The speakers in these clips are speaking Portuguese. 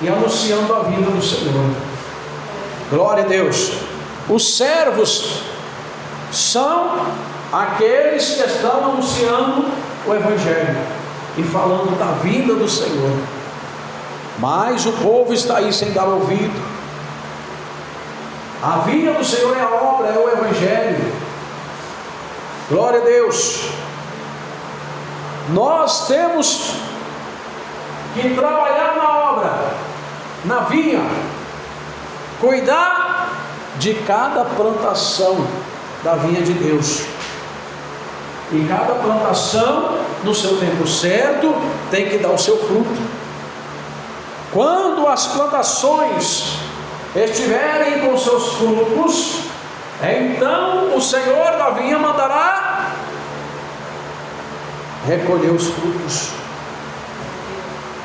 e anunciando a vinda do Senhor. Glória a Deus. Os servos são aqueles que estão anunciando o Evangelho e falando da vinda do Senhor. Mas o povo está aí sem dar ouvido. A vinda do Senhor é a obra, é o Evangelho. Glória a Deus. Nós temos que trabalhar na obra, na vinha, cuidar de cada plantação da vinha de Deus. E cada plantação, no seu tempo certo, tem que dar o seu fruto. Quando as plantações estiverem com seus frutos, então o Senhor da vinha mandará recolher os frutos.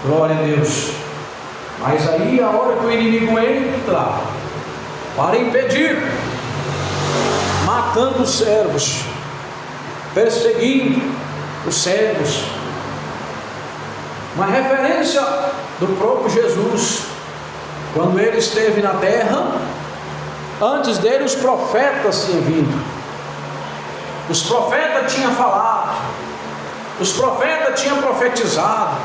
Glória a Deus. Mas aí a hora que o inimigo entra para impedir, matando os servos, perseguindo os servos, uma referência do próprio Jesus, quando ele esteve na terra. Antes dele os profetas tinham vindo, os profetas tinham falado, os profetas tinham profetizado.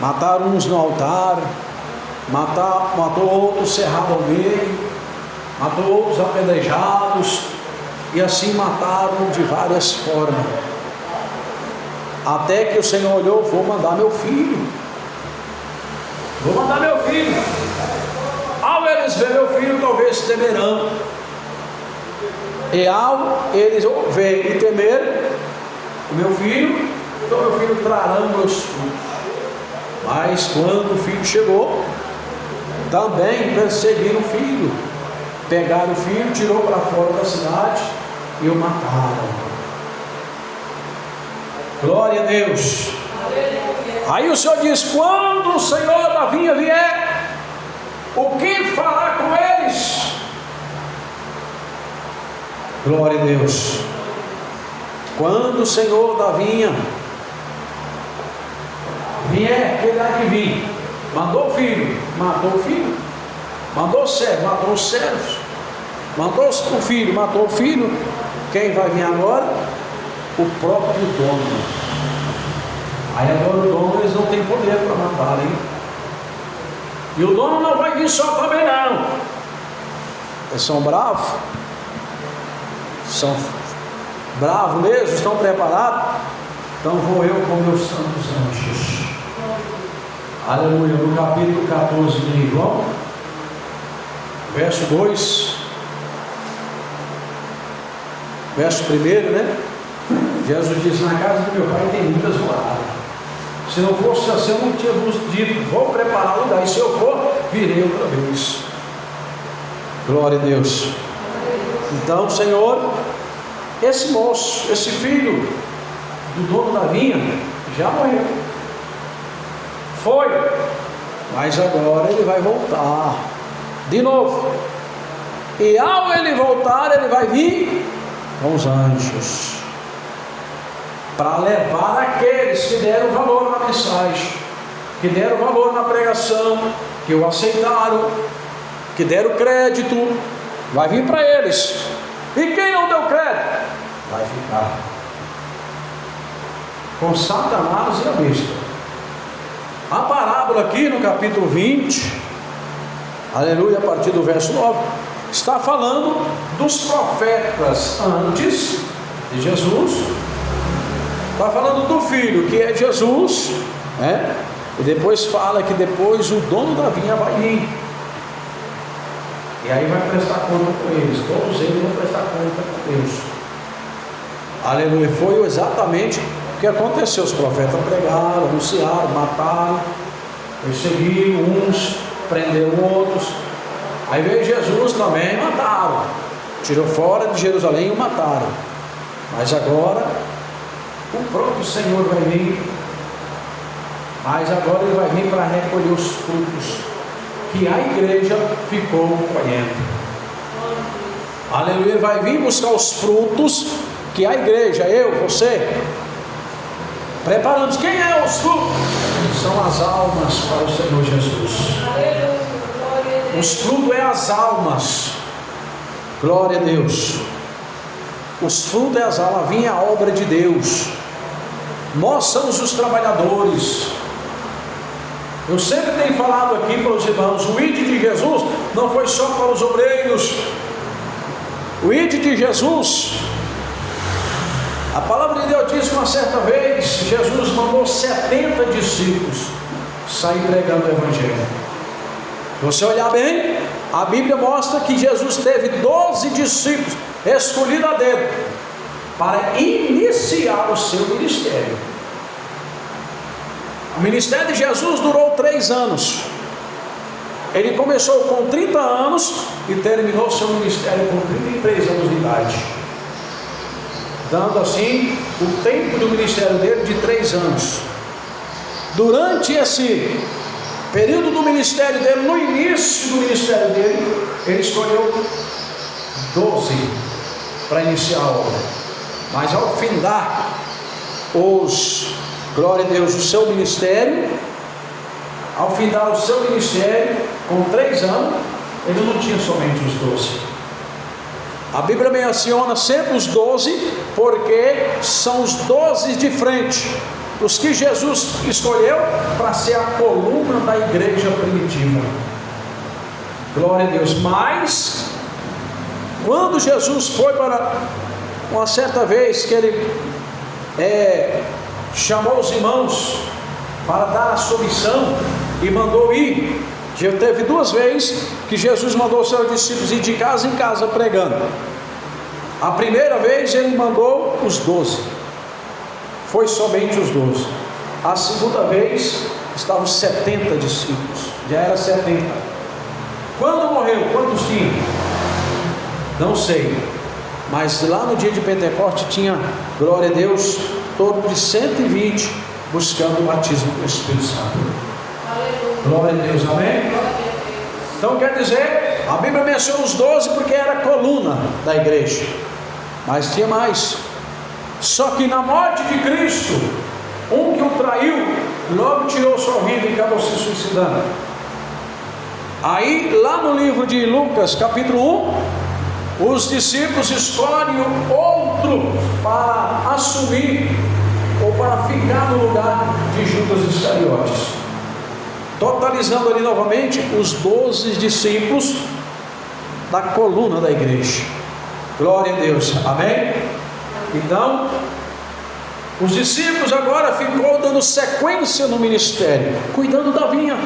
Mataram uns no altar, matou outros cerrado ao meio, matou outros apedrejados, e assim mataram de várias formas, até que o Senhor olhou: vou mandar meu filho, ao eles ver meu filho, talvez temerão, e ao eles ver e temer o meu filho, então meu filho trarão meus frutos. Mas quando o filho chegou, também perseguiram o filho, pegaram o filho, tirou para fora da cidade e o mataram. Glória a Deus. Aí o Senhor diz: quando o Senhor da vinha vier, o que fará com eles? Glória a Deus. Quando o Senhor da vinha vier, aquele lá que vir, mandou o filho, matou o filho, mandou o servo, matou os servos, mandou o filho, matou o filho. Quem vai vir agora? O próprio dono. Aí agora o dono, eles não têm poder para matar, hein? E o dono não vai vir só também não. Eles são bravos, mesmo, estão preparados. Então vou eu com meus santos anjos. Aleluia. No capítulo 14 de João, verso 2, verso 1, né? Jesus disse: na casa do meu pai tem muitas moradas. Se não fosse assim, eu não tinha vos dito: vou preparar o lugar, e se eu for, virei outra vez. Glória a Deus. Então, Senhor, esse moço, esse filho do dono da vinha, já morreu, foi, mas agora ele vai voltar de novo, e ao ele voltar, ele vai vir com os anjos, para levar aqueles que deram valor na mensagem, que deram valor na pregação, que o aceitaram, que deram crédito. Vai vir para eles. E quem não deu crédito, vai ficar com Satanás e a besta. A parábola aqui no capítulo 20, aleluia, a partir do verso 9, está falando dos profetas antes de Jesus. Está falando do filho, que é Jesus, né? E depois fala que depois o dono da vinha vai vir, e aí vai prestar conta com eles. Todos eles vão prestar conta com Deus. Aleluia. Foi exatamente o que aconteceu. Os profetas pregaram, anunciaram, mataram, perseguiram uns, prenderam outros. Aí veio Jesus também, mataram, tirou fora de Jerusalém e o mataram. Mas agora o próprio Senhor vai vir, mas agora ele vai vir para recolher os frutos que a igreja ficou colhendo. Aleluia. Ele vai vir buscar os frutos que a igreja, eu, você, preparamos. Quem é os frutos? São as almas para o Senhor Jesus. Os frutos é as almas. Glória a Deus. Os frutos é as almas. Vinha a obra de Deus. Nós somos os trabalhadores. Eu sempre tenho falado aqui para os irmãos, o ID de Jesus não foi só para os obreiros. O ID de Jesus, a palavra de Deus diz que uma certa vez Jesus mandou 70 discípulos sair pregando o Evangelho. Se você olhar bem, a Bíblia mostra que Jesus teve 12 discípulos escolhidos a dedo para iniciar o seu ministério. O ministério de Jesus durou 3 anos. Ele começou com 30 anos e terminou seu ministério com 33 anos de idade, dando assim o tempo do ministério dele de 3 anos. Durante esse período do ministério dele, no início do ministério dele, ele escolheu 12 para iniciar a obra. Mas ao findar glória a Deus, o seu ministério, ao findar o seu ministério, com 3 anos, ele não tinha somente os 12. A Bíblia menciona sempre os 12, porque são os 12 de frente, os que Jesus escolheu para ser a coluna da igreja primitiva. Glória a Deus. Mas quando Jesus foi para uma certa vez que ele chamou os irmãos para dar a sua missão e mandou ir, já teve 2 vezes que Jesus mandou seus discípulos ir de casa em casa pregando. A primeira vez ele mandou os 12, foi somente os 12. A segunda vez estavam 70 discípulos, já era 70. Quando morreu, quantos tinha? Não sei, mas lá no dia de Pentecostes tinha, glória a Deus, torno de 120 buscando o batismo do Espírito Santo. Glória a Deus, amém? Então quer dizer, a Bíblia menciona os 12 porque era a coluna da igreja, mas tinha mais. Só que na morte de Cristo, um que o traiu, logo tirou sua vida e acabou se suicidando. Aí lá no livro de Lucas capítulo 1, os discípulos escolhem outro para assumir ou para ficar no lugar de Judas Iscariotes, totalizando ali novamente os 12 discípulos da coluna da igreja. Glória a Deus, amém? Então, os discípulos agora ficou dando sequência no ministério, cuidando da vinha.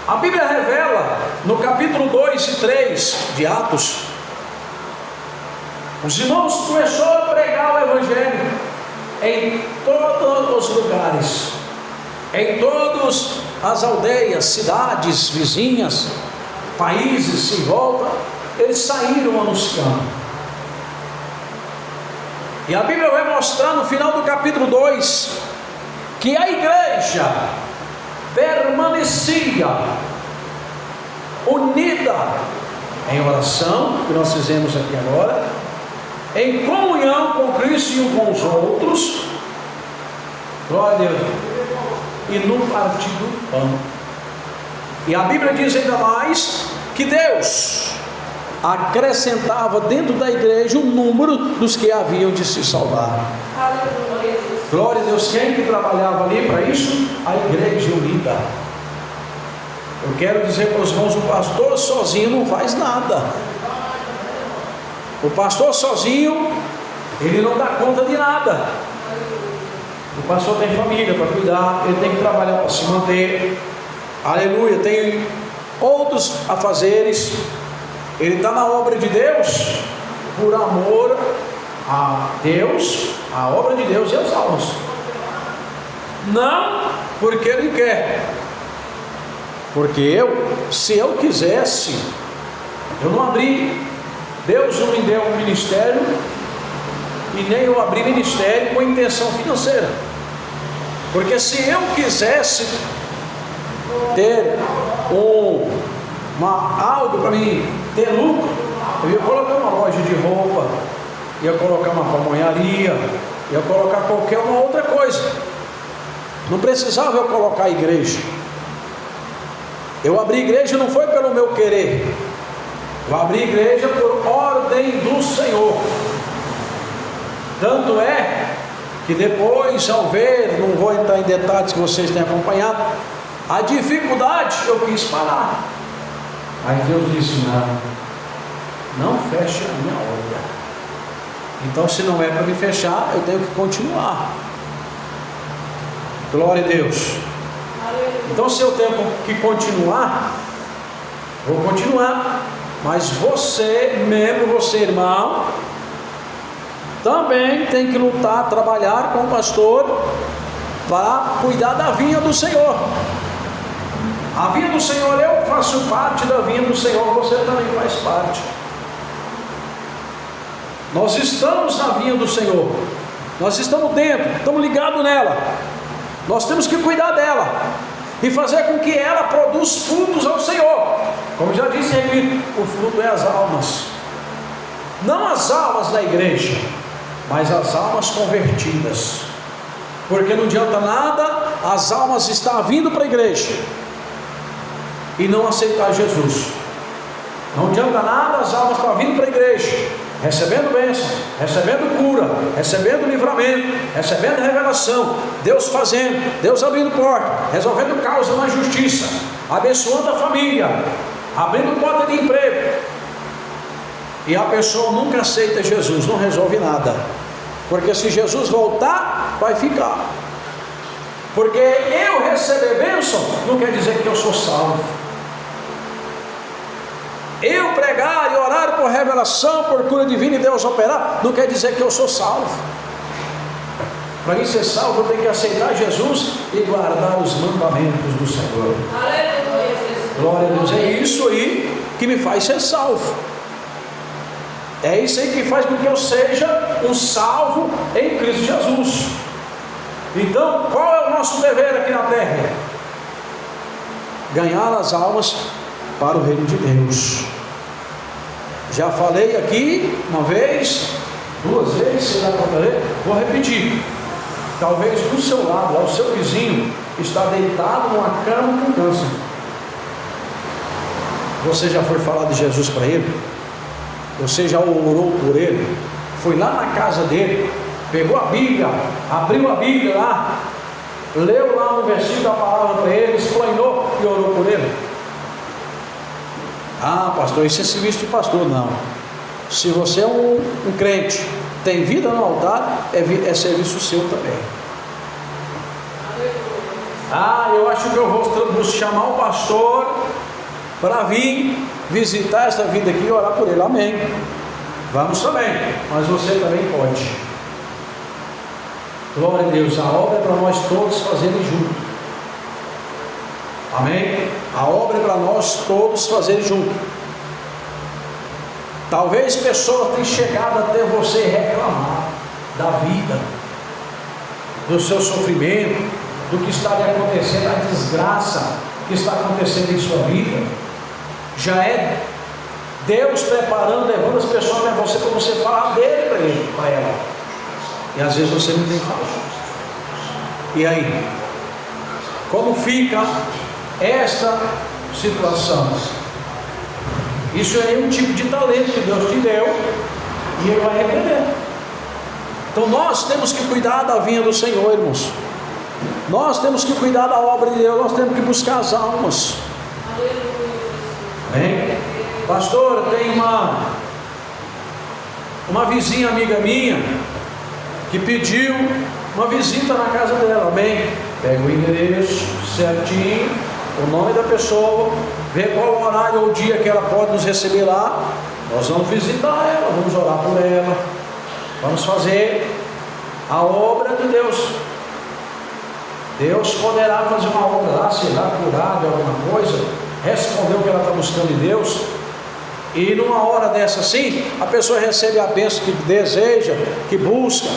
A Bíblia revela no capítulo 2 e 3 de Atos, os irmãos começaram a pregar o Evangelho em todos os lugares, em todas as aldeias, cidades vizinhas, países em volta, eles saíram anunciando. E a Bíblia vai mostrar no final do capítulo 2 que a igreja permanecia unida em oração, que nós fizemos aqui agora, em comunhão com Cristo e um com os outros, glória a Deus, e no partir do pão. E a Bíblia diz ainda mais que Deus acrescentava dentro da igreja o número dos que haviam de se salvar. Glória a Deus. Quem que trabalhava ali para isso? A igreja unida. Eu quero dizer para os irmãos, o pastor sozinho não faz nada. O pastor sozinho, ele não dá conta de nada. O pastor tem família para cuidar, ele tem que trabalhar para se manter. Aleluia, tem outros afazeres. Ele está na obra de Deus por amor a Deus, a obra de Deus e as almas, não porque ele quer. Porque se eu quisesse, eu não abri, Deus não me deu um ministério, e nem eu abri ministério com intenção financeira. Porque se eu quisesse ter algo para mim ter lucro, eu ia colocar uma loja de roupa, ia colocar uma pamonharia, ia colocar qualquer uma outra coisa. Não precisava eu colocar a igreja. Eu abri igreja não foi pelo meu querer, eu abri igreja por ordem do Senhor. Tanto é que depois, ao ver, não vou entrar em detalhes que vocês têm acompanhado, a dificuldade eu quis parar. Mas Deus disse: não feche a minha obra. Então, se não é para me fechar, eu tenho que continuar. Glória a Deus. Então, se eu tenho que continuar, vou continuar. Mas você, membro, você, irmão, também tem que lutar, trabalhar com o pastor para cuidar da vinha do Senhor. A vinha do Senhor, eu faço parte da vinha do Senhor, você também faz parte. Nós estamos na vinha do Senhor, nós estamos dentro, estamos ligados nela. Nós temos que cuidar dela e fazer com que ela produza frutos ao Senhor. Como já disse aqui, o fruto é as almas, não as almas da igreja, mas as almas convertidas. Porque não adianta nada as almas estar vindo para a igreja e não aceitar Jesus. Não adianta nada as almas estar vindo para a igreja, recebendo bênção, recebendo cura, recebendo livramento, recebendo revelação, Deus fazendo, Deus abrindo porta, resolvendo causa na justiça, abençoando a família, abrindo porta de emprego, e a pessoa nunca aceita Jesus, não resolve nada. Porque se Jesus voltar, vai ficar. Porque eu receber bênção não quer dizer que eu sou salvo. Eu pregar e orar por revelação, por cura divina e Deus operar, não quer dizer que eu sou salvo. Para mim ser salvo, eu tenho que aceitar Jesus e guardar os mandamentos do Senhor. Glória a Deus. É isso aí que me faz ser salvo. É isso aí que faz com que eu seja um salvo em Cristo Jesus. Então, qual é o nosso dever aqui na terra? Ganhar as almas para o reino de Deus. Já falei aqui uma vez, duas vezes, se dá para ler, vou repetir. Talvez do seu lado, lá, o seu vizinho está deitado numa cama com câncer. Você já foi falar de Jesus para ele? Você já orou por ele? Foi lá na casa dele, pegou a Bíblia, abriu a Bíblia lá, leu lá um versículo da palavra para ele, explanou e orou por ele? Ah, pastor, isso é serviço de pastor. Não. Se você é um crente, tem vida no altar, é serviço seu também. Ah, eu acho que eu vou chamar o pastor para vir visitar essa vida aqui e orar por ele. Amém. Vamos também, mas você também pode. Glória a Deus. A obra é para nós todos fazerem junto. Amém? A obra é para nós todos fazerem junto. Talvez pessoas tenham chegado até você reclamar da vida, do seu sofrimento, do que está lhe acontecendo, a desgraça que está acontecendo em sua vida. Já é Deus preparando, levando as pessoas até você para você falar dele para ele, para ela. E às vezes você não tem falado. E aí? Como fica esta situação? Isso é um tipo de talento que Deus te deu e Ele vai repreender. Então nós temos que cuidar da vinha do Senhor, irmãos. Nós temos que cuidar da obra de Deus. Nós temos que buscar as almas. Amém? Pastor, tem uma vizinha amiga minha que pediu uma visita na casa dela. Amém? Pega o endereço certinho, o nome da pessoa, vê qual horário ou dia que ela pode nos receber lá. Nós vamos visitar ela, vamos orar por ela, vamos fazer a obra de Deus. Deus poderá fazer uma obra lá, sei lá, curar de alguma coisa, responder o que ela está buscando em Deus. E numa hora dessa assim, a pessoa recebe a bênção que deseja, que busca,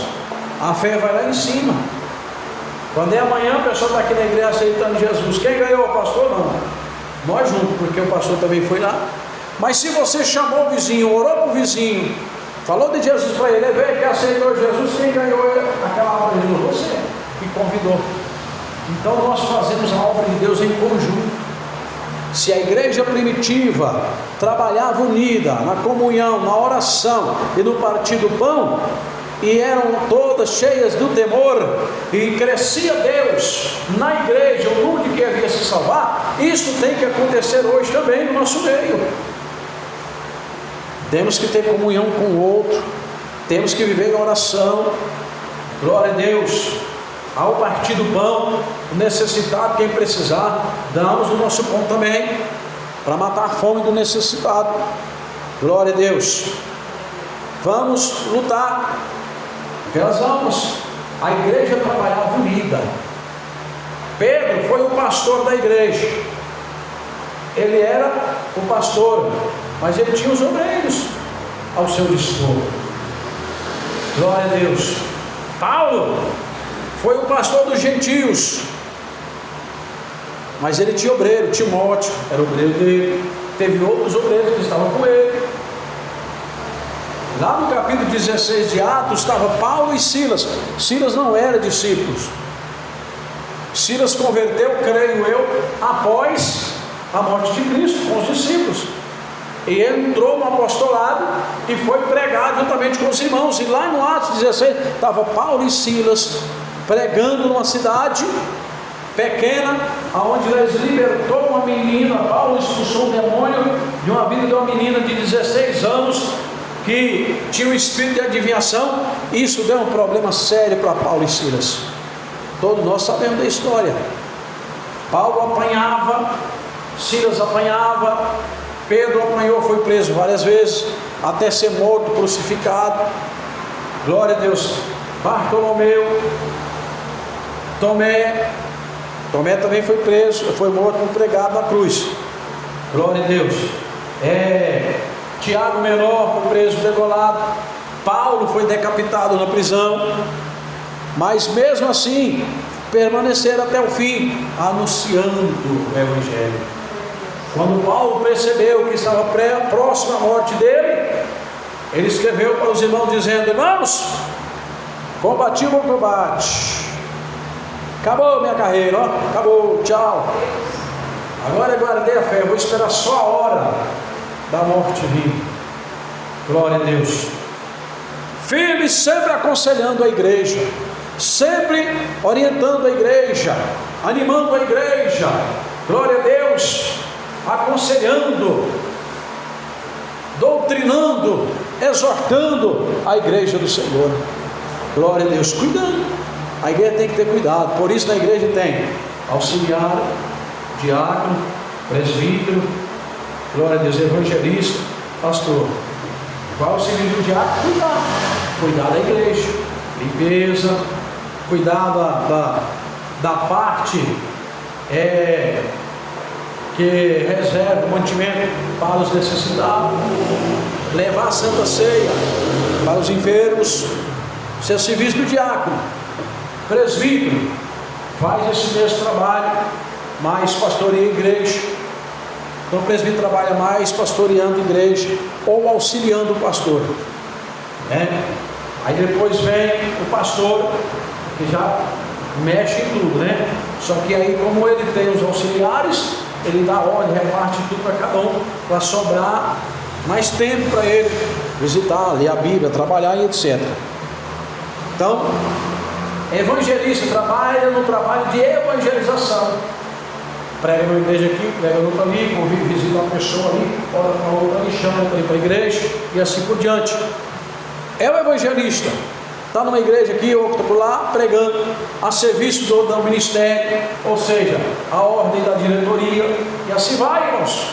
a fé vai lá em cima. Quando é amanhã, a pessoa está aqui na igreja aceitando Jesus. Quem ganhou? O pastor? Não. Nós juntos, porque o pastor também foi lá. Mas se você chamou o vizinho, orou para o vizinho, falou de Jesus para ele, veio que aceitou Jesus, quem ganhou aquela obra de Deus? Você, que convidou. Então nós fazemos a obra de Deus em conjunto. Se a igreja primitiva trabalhava unida na comunhão, na oração e no partir do pão, e eram todas cheias do temor, e crescia Deus na igreja, o número de que havia se salvar, isso tem que acontecer hoje também no nosso meio. Temos que ter comunhão com o outro, temos que viver em oração. Glória a Deus. Ao partir do pão, o necessitado, quem precisar, damos do nosso pão também, para matar a fome do necessitado. Glória a Deus. Vamos lutar pelas almas. A igreja trabalhava unida. Pedro foi o pastor da igreja. Ele era o pastor, mas ele tinha os obreiros ao seu dispor. Glória a Deus. Paulo foi o pastor dos gentios, mas ele tinha obreiro. Timóteo era obreiro dele. Teve outros obreiros que estavam com ele. Lá no capítulo 16 de Atos estava Paulo e Silas. Silas não era discípulo. Silas converteu, creio eu, após a morte de Cristo, com os discípulos. E ele entrou no apostolado e foi pregado juntamente com os irmãos. E lá no Atos 16 estava Paulo e Silas pregando numa cidade pequena, onde eles libertou uma menina. Paulo expulsou um demônio de uma vida de uma menina de 16 anos que tinha um espírito de adivinhação. Isso deu um problema sério para Paulo e Silas. Todos nós sabemos da história. Paulo apanhava, Silas apanhava, Pedro apanhou, foi preso várias vezes, até ser morto, crucificado. Glória a Deus. Bartolomeu, Tomé também foi preso, foi morto, pregado na cruz. Glória a Deus. Tiago menor foi preso, degolado. Paulo foi decapitado na prisão, mas mesmo assim permaneceram até o fim, anunciando o Evangelho. Quando Paulo percebeu que estava próximo à morte dele, ele escreveu para os irmãos dizendo: irmãos, combati o bom combate, acabou minha carreira, ó, acabou, tchau. Agora eu guardei a fé, vou esperar só a hora da morte vir. Glória a Deus. Firme, sempre aconselhando a igreja, sempre orientando a igreja, animando a igreja. Glória a Deus. Aconselhando, doutrinando, exortando a igreja do Senhor. Glória a Deus. Cuidando. A igreja tem que ter cuidado. Por isso na igreja tem auxiliar, diácono, presbítero, glória a Deus, evangelista, pastor. Qual o serviço do diácono? Cuidar da igreja, limpeza, cuidar da parte que reserva o mantimento para os necessitados, levar a Santa Ceia para os enfermos. Isso é o serviço do diácono. Presbítero faz esse mesmo trabalho, mas pastoreia a igreja. Então o presbítero trabalha mais pastoreando a igreja ou auxiliando o pastor, né? Aí depois vem o pastor, que já mexe em tudo, né? Só que aí, como ele tem os auxiliares, ele dá ordem, reparte tudo para cada um, para sobrar mais tempo para ele visitar, ler a Bíblia, trabalhar e etc. Então, evangelista trabalha no trabalho de evangelização. Prega numa igreja aqui, prega noutra ali, convive, visita uma pessoa ali, ora para outra ali, chama outra ali para a igreja e assim por diante. É o evangelista. Está numa igreja aqui, outro por lá, pregando a serviço do ministério, ou seja, a ordem da diretoria, e assim vai, irmãos.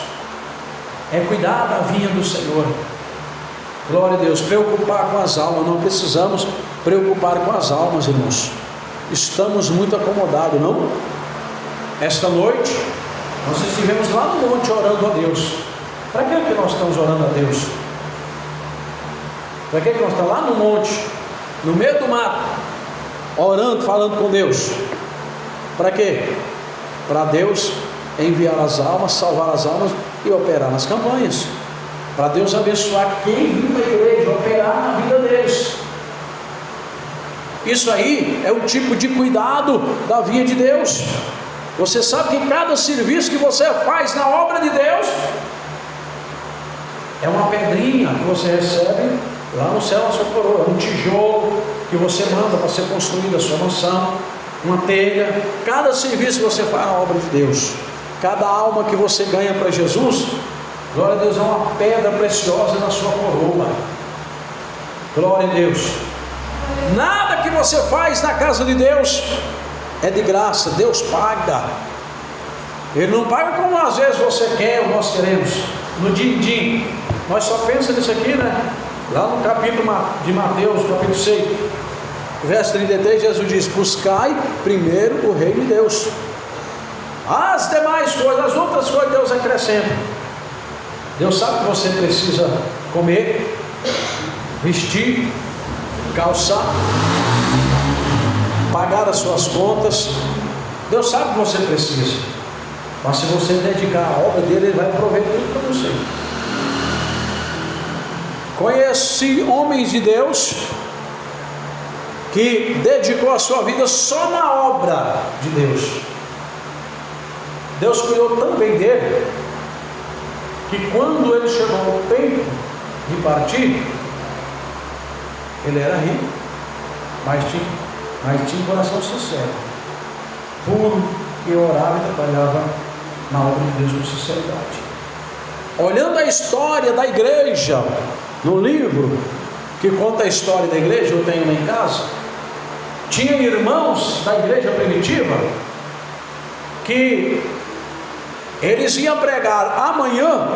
É cuidar da vinha do Senhor. Glória a Deus. Preocupar com as almas. Não precisamos preocupar com as almas, irmãos. Estamos muito acomodados, não? Esta noite nós estivemos lá no monte orando a Deus. Para que nós estamos orando a Deus? Para que nós estamos lá no monte, no meio do mato, orando, falando com Deus? Para quê? Para Deus enviar as almas, salvar as almas e operar nas campanhas. Para Deus abençoar quem vive na igreja, operar na vida deles. Isso aí é o tipo de cuidado da vinha de Deus. Você sabe que cada serviço que você faz na obra de Deus é uma pedrinha que você recebe lá no céu na sua coroa, é um tijolo que você manda para ser construída a sua mansão, uma telha. Cada serviço que você faz na obra de Deus, cada alma que você ganha para Jesus, glória a Deus, é uma pedra preciosa na sua coroa. Glória a Deus. Nada que você faz na casa de Deus é de graça, Deus paga. Ele não paga como às vezes você quer ou nós queremos, no din-din. Nós só pensamos nisso aqui, né? Lá no capítulo de Mateus, capítulo 6, verso 33, Jesus diz: buscai primeiro o reino de Deus, as demais coisas, as outras coisas Deus acrescenta. Deus sabe que você precisa comer, vestir, calçar, pagar as suas contas. Deus sabe que você precisa, mas se você dedicar a obra dele, ele vai prover tudo para você. Conheci homens de Deus que dedicou a sua vida só na obra de Deus. Deus cuidou tão bem dele, que quando ele chegou ao tempo de partir, ele era rico, mas tinha um coração sincero, puro, e orava e trabalhava na obra de Deus com sinceridade. Olhando a história da igreja, no livro que conta a história da igreja, eu tenho lá em casa, tinha irmãos da igreja primitiva que eles iam pregar amanhã,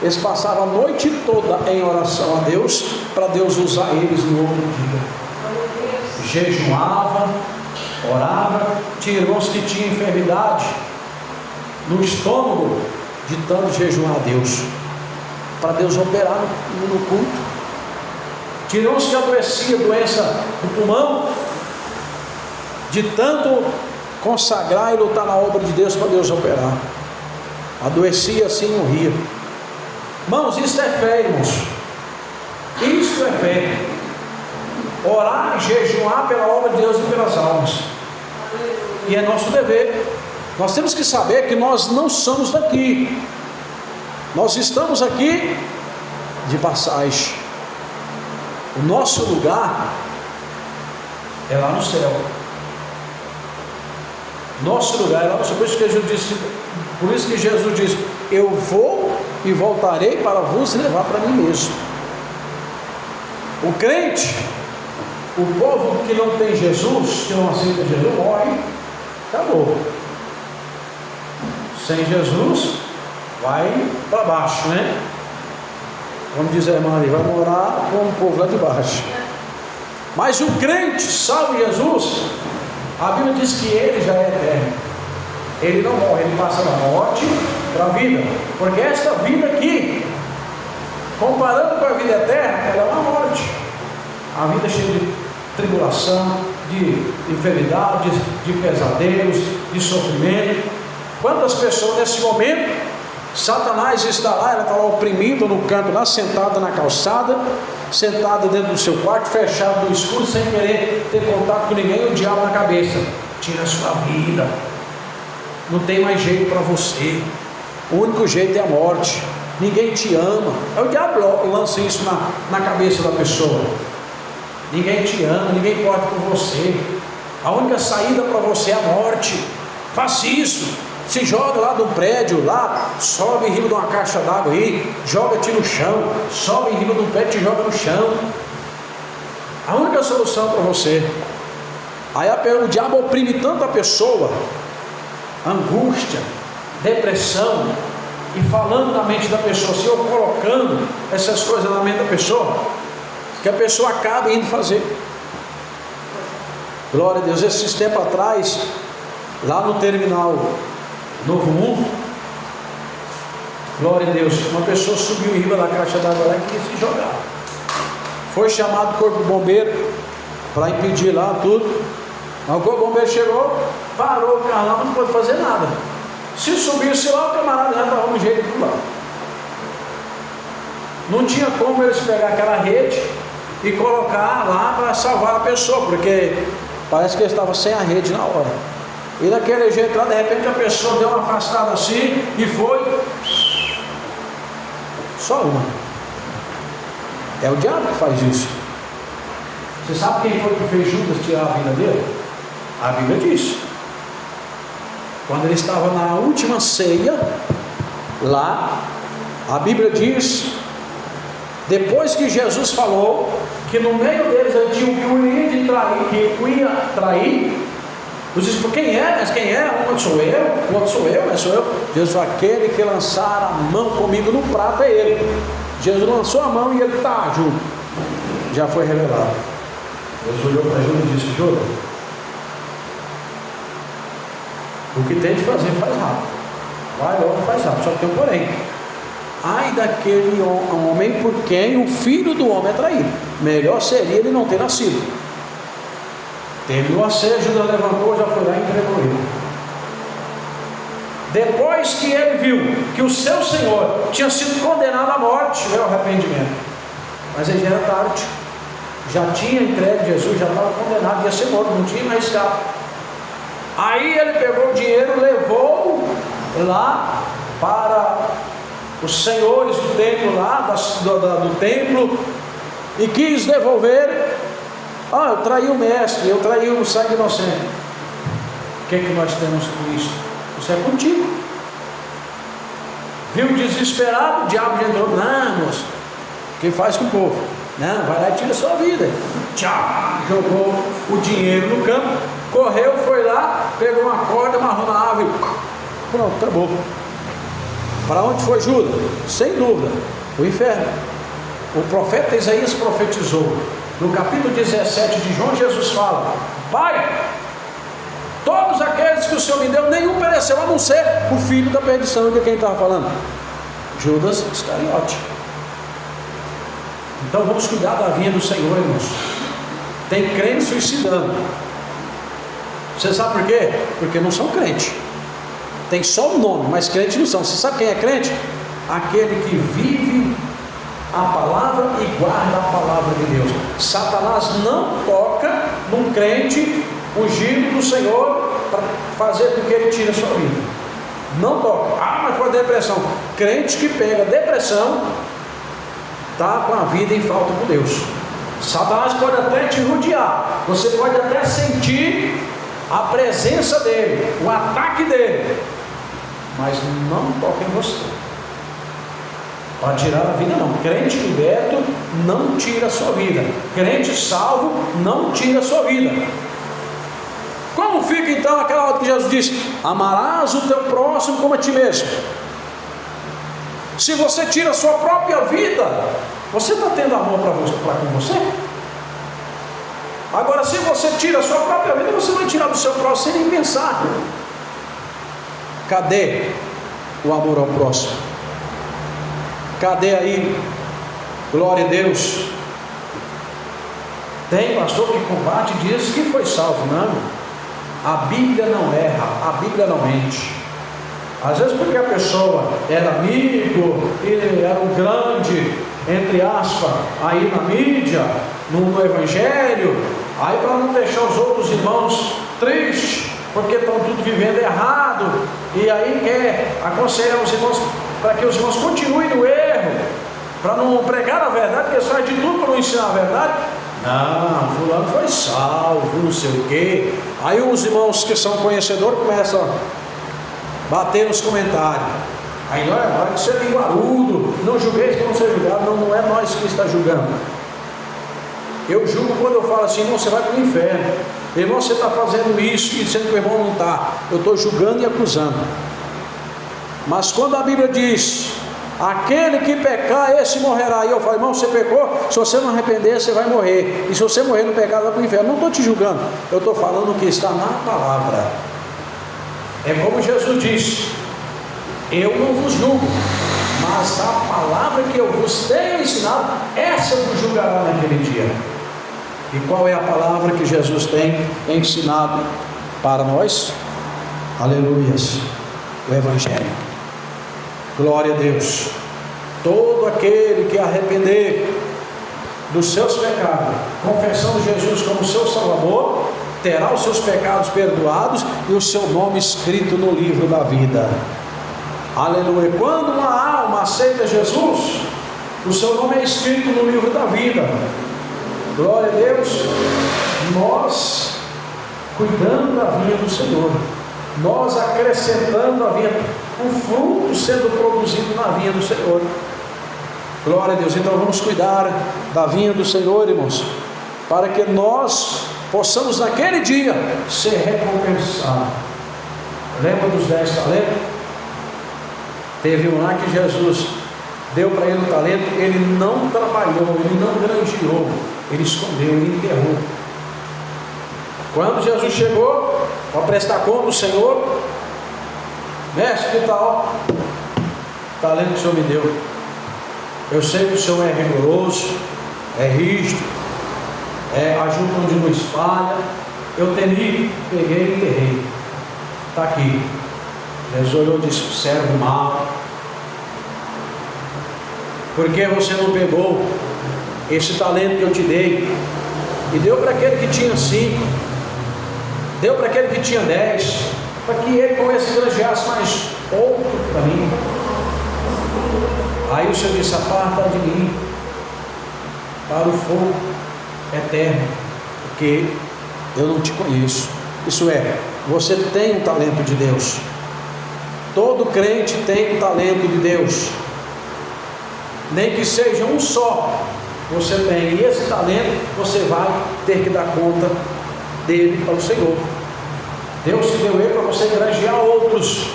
eles passavam a noite toda em oração a Deus, para Deus usar eles no outro dia. Jejuava, orava. Tinha irmãos que tinham enfermidade no estômago, de tanto jejuar a Deus, para Deus operar no culto. Tinha irmãos que adoeciam doença do pulmão, de tanto consagrar e lutar na obra de Deus para Deus operar. Adoecia assim, morria. Irmãos, isso é fé, irmãos. Isso é fé. Orar e jejuar pela obra de Deus e pelas almas. E é nosso dever. Nós temos que saber que nós não somos daqui. Nós estamos aqui de passagem. O nosso lugar é lá no céu. Nosso lugar é lá no céu. Por isso que Jesus disse: eu vou e voltarei para vos levar para mim mesmo. O crente, o povo que não tem Jesus, que não aceita Jesus, morre, acabou. Sem Jesus, vai para baixo, né? Vamos dizer, irmã ali, vai morar com o povo lá de baixo. Mas o crente, salvo Jesus, a Bíblia diz que ele já é eterno. Ele não morre, ele passa da morte para a vida. Porque esta vida aqui, comparando com a vida eterna, ela é uma morte. A vida cheia de tribulação, de enfermidades, de pesadelos, de sofrimento. Quantas pessoas nesse momento, Satanás está lá, ela está lá oprimida no canto, lá sentada na calçada, sentada dentro do seu quarto, fechado no escuro, sem querer ter contato com ninguém, o diabo na cabeça: tira a sua vida, não tem mais jeito para você, o único jeito é a morte, ninguém te ama. É o diabo lança isso na cabeça da pessoa: ninguém te ama, ninguém importa por você, a única saída para você é a morte. Faça isso. Se joga lá de um prédio, lá, sobe em cima de uma caixa d'água aí, joga-te no chão, sobe em cima de um prédio e te joga no chão. A única solução para você. Aí o diabo oprime tanto a pessoa, angústia, depressão, e falando na mente da pessoa, se eu colocando essas coisas na mente da pessoa, que a pessoa acaba indo fazer. Glória a Deus. Esses tempos atrás, lá no terminal Novo Mundo, glória a Deus, uma pessoa subiu em riba da caixa d'água lá e queria se jogar. Foi chamado o corpo bombeiro para impedir lá tudo. Mas o corpo bombeiro chegou, parou o carro lá, mas não pôde fazer nada. Se subisse lá, o camarada já estava no jeito de pular. Não tinha como eles pegar aquela rede e colocar lá para salvar a pessoa, porque parece que ele estava sem a rede na hora. e daquele jeito lá, de repente a pessoa deu uma afastada assim e foi. Só uma. É o diabo que faz isso. Você sabe quem foi que fez Judas tirar a vida dele? A Bíblia diz. Quando ele estava na última ceia, lá, a Bíblia diz, depois que Jesus falou que no meio deles tinha um que ia trair, os discípulos falaram, quem é? Mas quem é? Um sou eu, o outro sou eu, mas sou eu. Jesus falou, aquele que lançar a mão comigo no prato é ele. Jesus lançou a mão e ele está junto. Já foi revelado. Jesus olhou para Judas e disse, Judas, o que tem de fazer, faz rápido. Vai logo, faz rápido. Só que tem um porém. Ai daquele homem por quem o filho do homem é traído. Melhor seria ele não ter nascido. Terminou a ceia, Judas levantou, já foi lá e entregou ele. Depois que ele viu que o seu Senhor tinha sido condenado à morte, veio o arrependimento. Mas aí já era tarde. Já tinha entregue Jesus, já estava condenado, ia ser morto, não tinha mais escape. Aí ele pegou o dinheiro, levou lá para os senhores do templo lá, do templo, e quis devolver. Eu traí o mestre, eu traí o sangue inocente. O que é que nós temos com isso? Isso é contigo. Viu desesperado, o diabo entrou, não, moço, que faz com o povo? Não, vai lá e tira a sua vida. Tchau, jogou o dinheiro no campo, correu, foi lá, pegou uma corda, amarrou na árvore, pronto, acabou. Para onde foi Judas? Sem dúvida, o inferno. O profeta Isaías profetizou, no capítulo 17 de João, Jesus fala, Pai, todos aqueles que o Senhor me deu, nenhum pereceu, a não ser o filho da perdição. De quem estava falando? Judas Iscariote. Então vamos cuidar da vinha do Senhor, irmãos. Tem crente suicidando. Você sabe por quê? Porque não são crentes. Tem só o nome, mas crentes não são. Você sabe quem é crente? Aquele que vive a palavra e guarda a palavra de Deus. Satanás não toca num crente ungido do Senhor para fazer com que ele tire a sua vida. Não toca. Mas foi depressão. Crente que pega depressão está com a vida em falta com Deus. Satanás pode até te rodear, você pode até sentir a presença dele, o ataque dele, mas não toca em você para tirar a vida, não. Crente liberto não tira a sua vida. Crente salvo não tira a sua vida. Como fica então aquela hora que Jesus disse, amarás o teu próximo como a ti mesmo? Se você tira a sua própria vida, você está tendo amor para com você? Agora, se você tira a sua própria vida, você vai tirar do seu próximo sem nem pensar. Cadê o amor ao próximo? Cadê aí? Glória a Deus. Tem pastor que combate e diz que foi salvo. Não, a Bíblia não erra, a Bíblia não mente. Às vezes porque a pessoa era amigo, e era um grande, entre aspas, aí na mídia, no evangelho, aí para não deixar os outros irmãos tristes, porque estão tudo vivendo errado, e aí quer aconselhar os irmãos para que os irmãos continuem no erro, para não pregar a verdade, porque eles fazem de tudo para não ensinar a verdade. Não, fulano foi salvo, não sei o quê. Aí os irmãos que são conhecedores começam a bater nos comentários. Aí olha que você é linguarudo, não julgueis para não ser julgado. Não é nós que está julgando. Eu julgo quando eu falo assim, irmão, você vai para o inferno. Irmão, você está fazendo isso e sendo que o irmão não está. Eu estou julgando e acusando. Mas quando a Bíblia diz, aquele que pecar, esse morrerá. E eu falo, irmão, você pecou, se você não arrepender, você vai morrer. E se você morrer no pecado, vai para o inferno. Não estou te julgando, eu estou falando o que está na palavra. É como Jesus disse, eu não vos julgo, mas a palavra que eu vos tenho ensinado, essa vos julgará naquele dia. E qual é a palavra que Jesus tem ensinado para nós? Aleluias, o Evangelho. Glória a Deus. Todo aquele que arrepender dos seus pecados, confessando Jesus como seu Salvador, terá os seus pecados perdoados e o seu nome escrito no livro da vida. Aleluia. Quando uma alma aceita Jesus, o seu nome é escrito no livro da vida. Glória a Deus. Nós cuidando da vinha do Senhor, nós acrescentando a vinha, o fruto sendo produzido na vinha do Senhor. Glória a Deus. Então vamos cuidar da vinha do Senhor, irmãos, para que nós possamos naquele dia ser recompensados. Lembra dos 10 talentos? Teve um lá que Jesus deu para ele um talento, ele não trabalhou, ele não granjeou, ele escondeu, ele enterrou. Quando Jesus chegou para prestar conta do Senhor, mestre, que tal o talento que o Senhor me deu? Eu sei que o Senhor é rigoroso, é rígido, ajuda onde não espalha. Eu temi, peguei e enterrei. Está aqui. Jesus olhou e disse: servo mau, por que você não pegou esse talento que eu te dei e deu para aquele que tinha 5, deu para aquele que tinha 10, para que ele com esse granjeasse mais outro para mim? Aí o Senhor disse: aparta de mim para o fogo eterno, porque eu não te conheço. Isso é, você tem o talento de Deus. Todo crente tem o talento de Deus, nem que seja um só, você tem, e esse talento você vai ter que dar conta dele para o Senhor. Deus te deu ele para você granjear outros.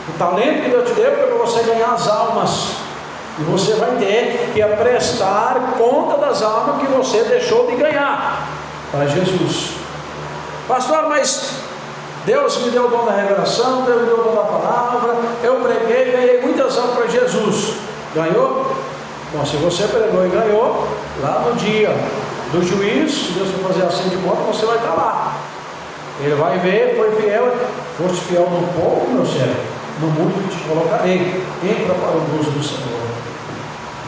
O talento que Deus te deu é para você ganhar as almas, e você vai ter que prestar conta das almas que você deixou de ganhar para Jesus. Pastor, mas Deus me deu o dom da revelação, Deus me deu o dom da palavra, eu preguei, ganhei muitas almas para Jesus. Ganhou? Bom, se você pregou e ganhou, lá no dia do juízo, se Deus for fazer assim de conta, você vai estar lá. Ele vai ver, foi fiel, foste fiel no pouco, meu servo, no muito te colocarei. Entra para o gozo do Senhor.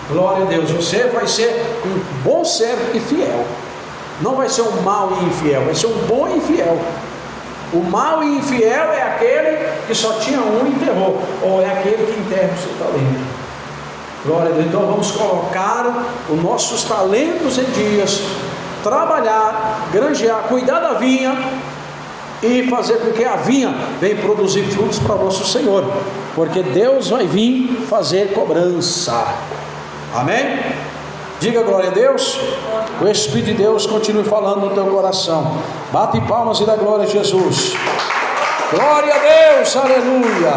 Glória a Deus. Você vai ser um bom servo e fiel. Não vai ser um mau e infiel, vai ser um bom e fiel. O mau e infiel é aquele que só tinha um e enterrou, ou é aquele que enterra o seu talento. Glória a Deus. Então vamos colocar os nossos talentos em dias, trabalhar, granjear, cuidar da vinha e fazer com que a vinha venha produzir frutos para o nosso Senhor, porque Deus vai vir fazer cobrança. Amém? Diga glória a Deus. O Espírito de Deus continue falando no teu coração. Bate palmas e dá glória a Jesus. Glória a Deus, aleluia.